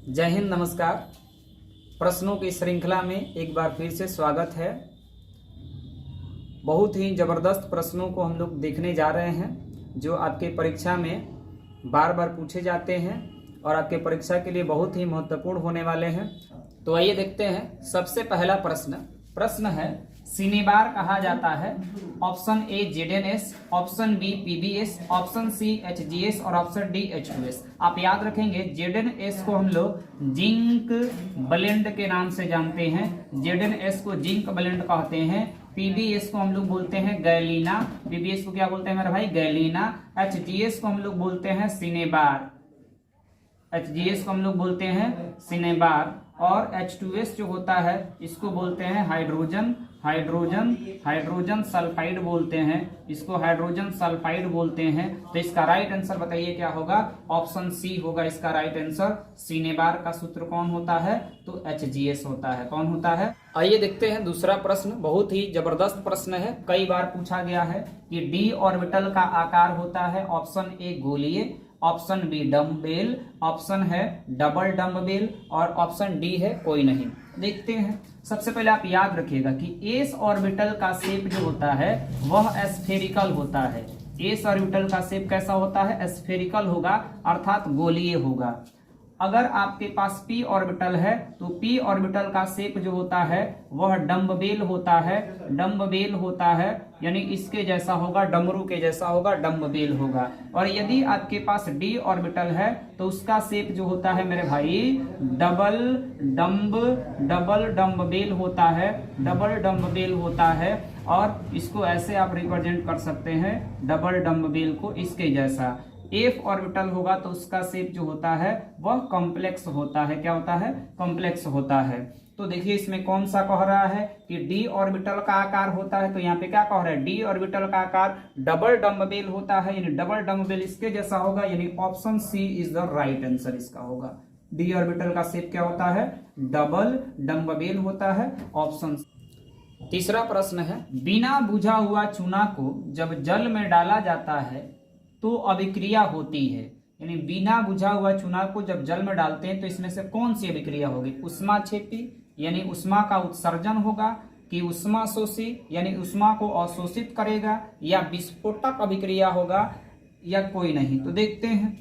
जय हिंद, नमस्कार। प्रश्नों की श्रृंखला में एक बार फिर से स्वागत है। बहुत ही ज़बरदस्त प्रश्नों को हम लोग देखने जा रहे हैं जो आपके परीक्षा में बार बार पूछे जाते हैं और आपके परीक्षा के लिए बहुत ही महत्वपूर्ण होने वाले हैं। तो आइए देखते हैं। सबसे पहला प्रश्न है, सिनेबार कहा जाता है? Option A ZNS, option B PBS, option C HGS और ऑप्शन डी एच2एस। आप याद रखेंगे जेडएनएस को हम लोग जिंक ब्लेंड के नाम से जानते हैं। जेडएनएस को जिंक ब्लेंड कहते हैं। पीबीएस को हम लोग बोलते हैं गैलीना। पीबीएस को क्या बोलते हैं मेरे भाई? गैलीना। एचजीएस को हम लोग बोलते हैं सिनेबार। एचजीएस को हम लोग बोलते हैं सिनेबार। और H2S जो होता है इसको बोलते हैं हाइड्रोजन सल्फाइड बोलते हैं। इसको हाइड्रोजन सल्फाइड बोलते हैं। तो इसका राइट आंसर बताइए क्या होगा? ऑप्शन सी होगा इसका राइट आंसर। सिनेबार का सूत्र कौन होता है? तो HGS होता है। कौन होता है? आइए देखते हैं दूसरा प्रश्न। बहुत ही जबरदस्त प्रश्न है, कई बार पूछा गया है कि डी ऑर्बिटल का आकार होता है ऑप्शन ए गोलीय, ऑप्शन बी डम्बेल, ऑप्शन है डबल डम्बेल और ऑप्शन डी है कोई नहीं। देखते हैं। सबसे पहले आप याद रखिएगा कि एस ऑर्बिटल का शेप जो होता है वह स्फेरिकल होता है। एस ऑर्बिटल का शेप कैसा होता है? स्फेरिकल होगा, अर्थात गोलीय होगा। अगर आपके पास पी ऑर्बिटल है तो पी ऑर्बिटल का शेप जो होता है वह डम्बेल होता है। डम्बेल होता है यानी इसके जैसा होगा, डमरू के जैसा होगा, डम्बेल होगा। और यदि आपके पास डी ऑर्बिटल है तो उसका शेप जो होता है मेरे भाई डबल डम्बेल होता है। डबल डम्बेल होता है और इसको ऐसे आप रिप्रेजेंट कर सकते हैं डबल डम्बेल को इसके जैसा। एफ ऑर्बिटल होगा तो उसका शेप जो होता है वह कॉम्प्लेक्स होता है। क्या होता है? कॉम्प्लेक्स होता है। तो देखिए इसमें कौन सा कह रहा है कि डी ऑर्बिटल का आकार होता है, तो यहाँ पे क्या कह रहा है? डी ऑर्बिटल का आकार डबल डम्बेल होता है, यानी डबल डम्बेल इसके जैसा होगा, यानी option C is the right answer इसका होगा। डी ऑर्बिटल का शेप क्या होता है? डबल डम्बेल होता है। ऑप्शन। तीसरा प्रश्न है, बिना बुझा हुआ चूना को जब जल में डाला जाता है तो अभिक्रिया होती है। यानी बिना बुझा हुआ चूना को जब जल में डालते हैं तो इसमें से कौन सी अभिक्रिया होगी? उष्माक्षेपी यानी उष्मा का उत्सर्जन होगा, कि उष्मा शोषी यानी उष्मा को अवशोषित करेगा, या विस्फोटक अभिक्रिया होगा, या कोई नहीं। तो देखते हैं।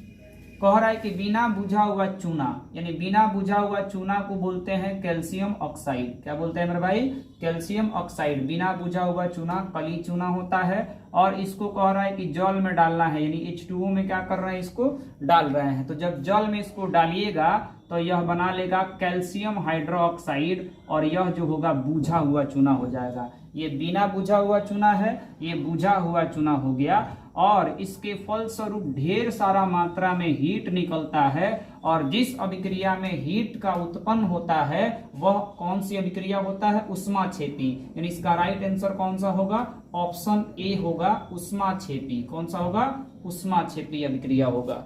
कह रहा है कि बिना बुझा हुआ चूना, यानी बिना बुझा हुआ चूना को बोलते हैं कैल्शियम ऑक्साइड। क्या बोलते हैं मेरे भाई? Calcium oxide. बिना बुझा हुआ चूना कली चूना होता है और इसको कह रहा है कि जल में डालना है, यानी H2O में क्या कर रहे हैं? इसको डाल रहे हैं। तो जब जल में इसको डालिएगा तो यह बना लेगा कैल्शियम हाइड्रोक्साइड और यह जो होगा बुझा हुआ चूना हो जाएगा। ये बिना बुझा हुआ चूना है, ये बुझा हुआ चूना हो गया और इसके फलस्वरूप ढेर सारा मात्रा में हीट निकलता है और जिस अभिक्रिया में हीट का उत्पन्न होता है वह कौन सी अभिक्रिया होता है? उष्माक्षेपी। यानी इसका राइट आंसर कौन सा होगा? ऑप्शन ए होगा, उष्माक्षेपी। कौन सा होगा? उष्माक्षेपी अभिक्रिया होगा।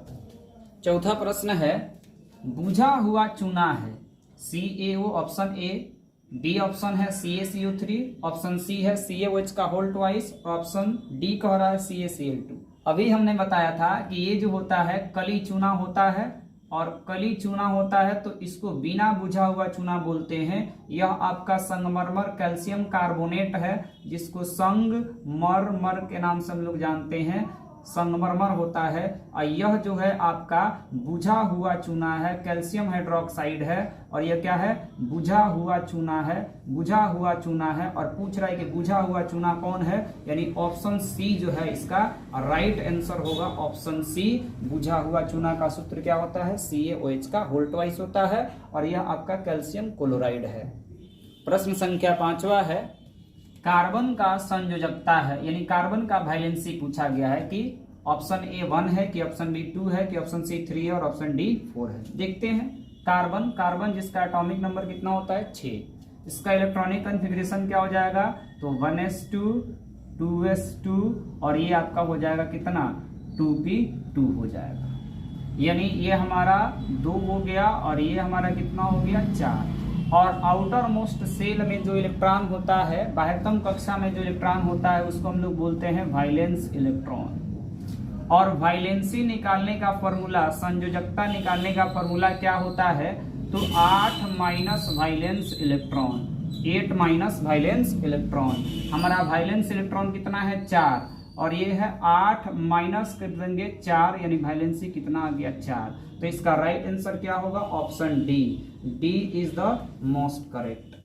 चौथा प्रश्न है, बुझा हुआ चूना है CaO option A, B option है CaCO3, ऑप्शन सी है CaOH का होल ट्वाइस, ऑप्शन डी कह रहा है CaCl2। अभी हमने बताया था कि ये जो होता है कली चूना होता है और कली चूना होता है तो इसको बिना बुझा हुआ चूना बोलते हैं। यह आपका संगमरमर कैल्शियम कार्बोनेट है जिसको संगमरमर के नाम से हम लोग जानते हैं, संगमरमर होता है। और यह जो है आपका बुझा हुआ चूना है, कैल्शियम हाइड्रोक्साइड है और यह क्या है? बुझा हुआ चूना है। बुझा हुआ चूना है और पूछ रहा है कि बुझा हुआ चूना कौन है, यानी ऑप्शन सी जो है इसका राइट आंसर होगा। ऑप्शन सी, बुझा हुआ चूना का सूत्र क्या होता है? CaOH का होल ट्वाइस होता है और यह आपका कैल्शियम क्लोराइड है। प्रश्न संख्या 5वां है, कार्बन का संयोजकता है, यानी कार्बन का वैलेंसी पूछा गया है कि ऑप्शन ए 1 है कि ऑप्शन बी 2 है कि ऑप्शन सी 3 है और ऑप्शन डी 4 है। देखते हैं। कार्बन जिसका एटॉमिक नंबर कितना होता है? 6। इसका इलेक्ट्रॉनिक कॉन्फ़िगरेशन क्या हो जाएगा? तो 1s2 2s2 और ये आपका हो जाएगा कितना? 2p2 हो जाएगा। यानी ये हमारा 2 हो गया और ये हमारा कितना हो गया? 4। और आउटर मोस्ट सेल में जो इलेक्ट्रॉन होता है, बाह्यतम कक्षा में जो इलेक्ट्रॉन होता है उसको हम लोग बोलते हैं वैलेंस इलेक्ट्रॉन। और वैलेंसी निकालने का फॉर्मूला, संयोजकता निकालने का फॉर्मूला क्या होता है? तो 8 माइनस वाइलेंस इलेक्ट्रॉन, 8 माइनस वाइलेंस इलेक्ट्रॉन। हमारा वाइलेंस इलेक्ट्रॉन कितना है 4, और ये है 8 माइनस कर देंगे 4, यानी वैलेंसी कितना आ गया 4। तो इसका राइट आंसर क्या होगा, option D. D is the most correct.